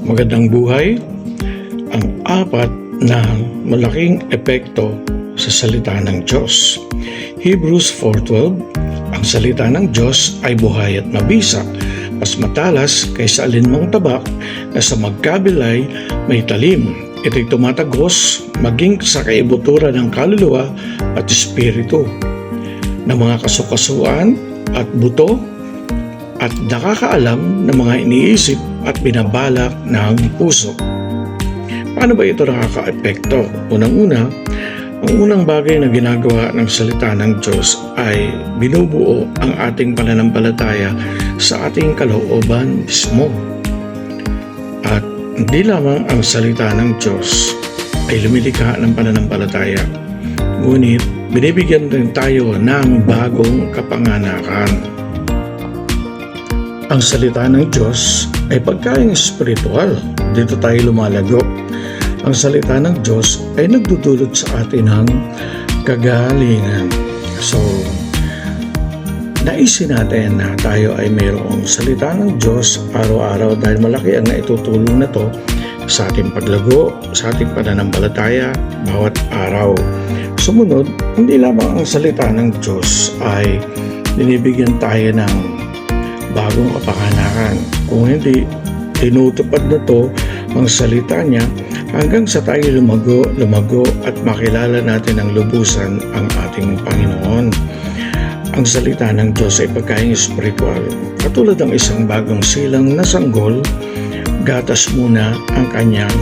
Magandang buhay. Ang apat na malaking epekto sa salita ng Diyos. Hebrews 4:12, ang salita ng Diyos ay buhay at mabisa, mas matalas kaysa alinmang tabak na sa magkabilay may talim. Ito'y tumatagos maging sa kaibuturan ng kaluluwa at espiritu, ng mga kasukasuan at buto, at nakakaalam ng mga iniisip at binabalak ng puso. Paano ba ito nakaka-epekto? Unang-una, ang unang bagay na ginagawa ng salita ng Diyos ay binubuo ang ating pananampalataya sa ating kalooban mismo. At hindi lamang ang salita ng Diyos ay lumilikha ng pananampalataya, ngunit binibigyan rin tayo ng bagong kapanganakan. Ang salita ng Diyos ay pagkain espiritual. Dito tayo lumalago. Ang salita ng Diyos ay nagdudulot sa atin ng kagalingan. So, naisin natin na tayo ay mayroong salita ng Diyos araw-araw dahil malaki ang naitutulong na to sa ating paglago, sa ating pananampalataya bawat araw. Sumunod, hindi lamang ang salita ng Diyos ay binibigyan tayo ng bagong kapanganakan. Kung hindi tinutupad na to ang salita niya hanggang sa tayo lumago at makilala natin ng lubusan ang ating Panginoon. Ang salita ng Diyos ay pagkain espiritual. Katulad ng isang bagong silang na sanggol, gatas muna ang kanyang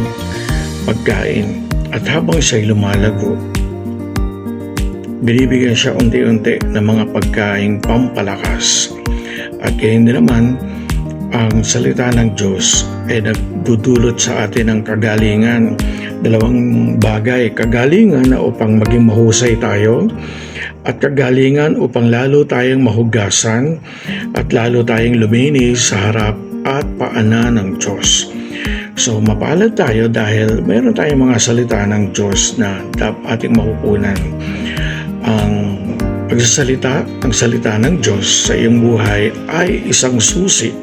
pagkain. At habang siya'y lumalago, binibigyan siya unti-unti ng mga pagkaing pampalakas. At gayon din naman, ang salita ng Diyos ay nagdudulot sa atin ng kagalingan. Dalawang bagay, kagalingan na upang maging mahusay tayo, at kagalingan upang lalo tayong mahugasan at lalo tayong luminis sa harap at paanan ng Diyos. So mapalad tayo dahil mayroon tayong mga salita ng Diyos na dapat ating makukunan. Ang pagsasalita, ang salita ng Diyos sa iyong buhay ay isang susi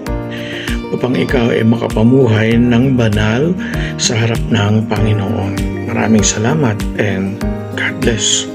upang ikaw ay makapamuhay ng banal sa harap ng Panginoon. Maraming salamat and God bless.